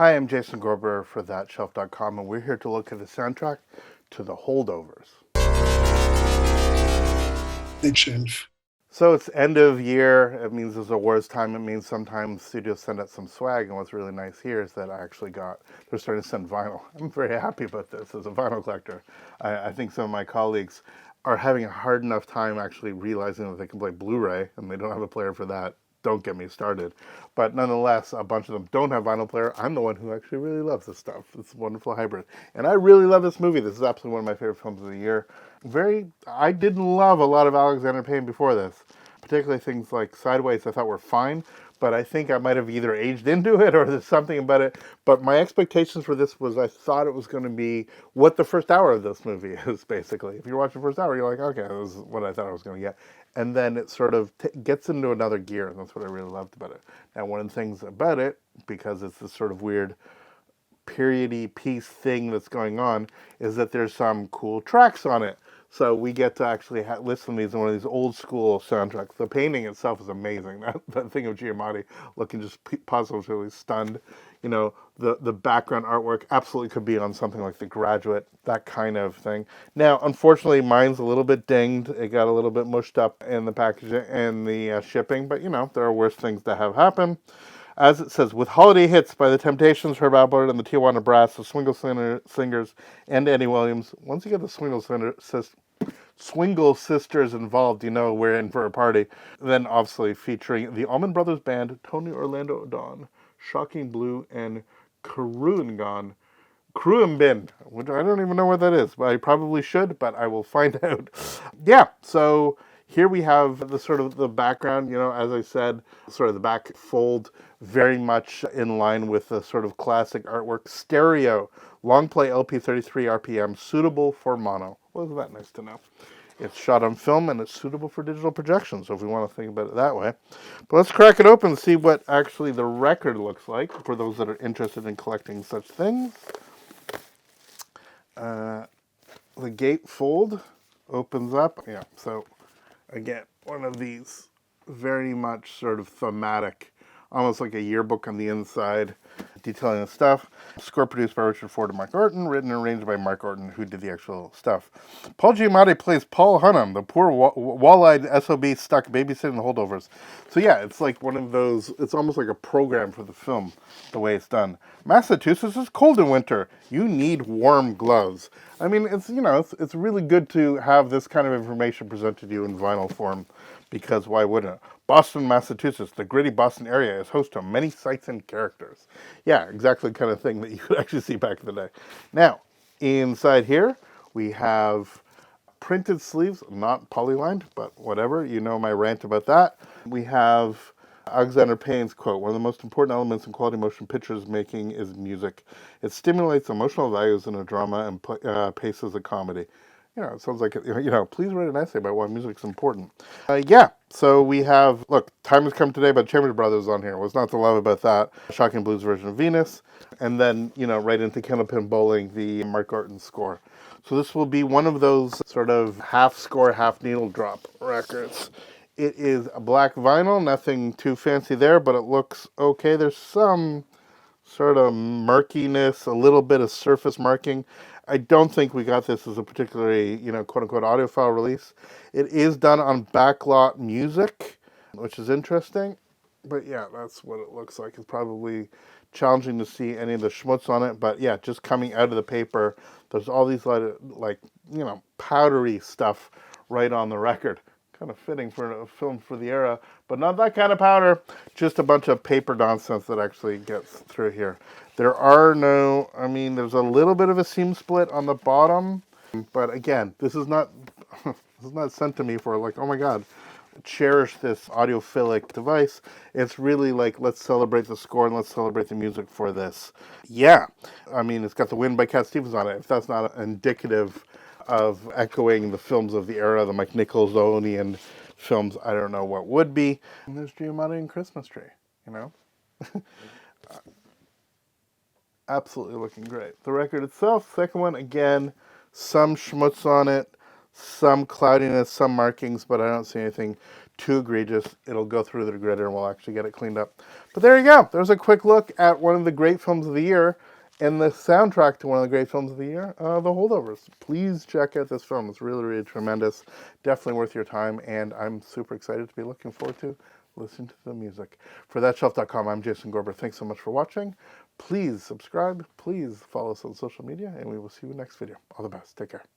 Hi, I'm Jason Gorber for ThatShelf.com, and we're here to look at the soundtrack to the Holdovers. Big shelf. So it's end of year. It means it's awards time. It means sometimes studios send out some swag. And what's really nice here is that they're starting to send vinyl. I'm very happy about this as a vinyl collector. I think some of my colleagues are having a hard enough time actually realizing that they can play Blu-ray, and they don't have a player for that. Don't get me started. But nonetheless, a bunch of them don't have vinyl player. I'm the one who actually really loves this stuff. It's a wonderful hybrid. And I really love this movie. This is absolutely one of my favorite films of the year. I didn't love a lot of Alexander Payne before this. Particularly things like Sideways I thought were fine, but I think I might have either aged into it or there's something about it. But my expectations for this was I thought it was going to be what the first hour of this movie is, basically. If you're watching the first hour, you're like, okay, this is what I thought I was going to get. And then it sort of gets into another gear, and that's what I really loved about it. Now, one of the things about it, because it's this sort of weird periody piece thing that's going on, is that there's some cool tracks on it. So we get to actually listen to these in one of these old school soundtracks. The painting itself is amazing. That thing of Giamatti looking just positively stunned. You know, the background artwork absolutely could be on something like The Graduate, that kind of thing. Now, unfortunately, mine's a little bit dinged. It got a little bit mushed up in the packaging and the shipping, but there are worse things to have happen. As it says, with holiday hits by the Temptations, Herb Alpert, and the Tijuana Brass, the Swingle Singers, and Eddie Williams. Once you get the Swingle Sisters involved, we're in for a party. Then, obviously, featuring the Allman Brothers Band, Tony Orlando Dawn, Shocking Blue, and Kurumbin, which I don't even know what that is, but I probably should, but I will find out. Yeah, so here we have the sort of the background, as I said, sort of the back fold, very much in line with the sort of classic artwork. Stereo, long play LP 33 RPM, suitable for mono. Wasn't that nice to know? It's shot on film and it's suitable for digital projection, so if we want to think about it that way. But let's crack it open and see what actually the record looks like for those that are interested in collecting such things. The gate fold opens up. Yeah, so again, one of these very much sort of thematic, almost like a yearbook on the inside, detailing the stuff. Score produced by Richard Ford and Mark Orton, written and arranged by Mark Orton, who did the actual stuff. Paul Giamatti plays Paul Hunnam, the poor wall-eyed SOB stuck babysitting the Holdovers. So yeah, it's like one of those, it's almost like a program for the film, the way it's done. Massachusetts is cold in winter. You need warm gloves. I mean, it's really good to have this kind of information presented to you in vinyl form, because why wouldn't it? Boston, Massachusetts, the gritty Boston area, is host to many sights and characters. Yeah, exactly the kind of thing that you could actually see back in the day. Now, inside here, we have printed sleeves, not polylined, but whatever. You know my rant about that. We have Alexander Payne's quote, one of the most important elements in quality motion pictures making is music. It stimulates emotional values in a drama and paces a comedy. It sounds like, please write an essay about why music's important. So we have, look, Time Has Come Today by the Chambers Brothers on here. What's not to love about that? Shocking Blues version of Venus. And then, right into Candlepin Bowling, the Mark Orton score. So this will be one of those sort of half score, half needle drop records. It is a black vinyl, nothing too fancy there, but it looks okay. There's some sort of murkiness, a little bit of surface marking. I don't think we got this as a particularly, quote-unquote audiophile release. It is done on backlot music, which is interesting. But yeah, that's what it looks like. It's probably challenging to see any of the schmutz on it. But yeah, just coming out of the paper, there's all these powdery stuff right on the record. Kind of fitting for a film for the era, but not that kind of powder. Just a bunch of paper nonsense that actually gets through here. There's a little bit of a seam split on the bottom, but again, this is not sent to me for like, oh my god, cherish this audiophilic device. It's really like, let's celebrate the score and let's celebrate the music for this. Yeah, it's got The Wind by Cat Stevens on it. If that's not indicative of echoing the films of the era, the Mike Nicholsonian films, I don't know what would be. And there's Giamatti and Christmas Tree, Absolutely looking great. The record itself, second one, again, some schmutz on it, some cloudiness, some markings, but I don't see anything too egregious, it'll go through the gritter and we'll actually get it cleaned up. But there you go. There's a quick look at one of the great films of the year and the soundtrack to one of the great films of the year, The Holdovers. Please check out this film. It's really, really tremendous. Definitely worth your time, and I'm super excited to be looking forward to listening to the music. For thatshelf.com, I'm Jason Gorber. Thanks so much for watching. Please subscribe. Please follow us on social media, and we will see you next video. All the best. Take care.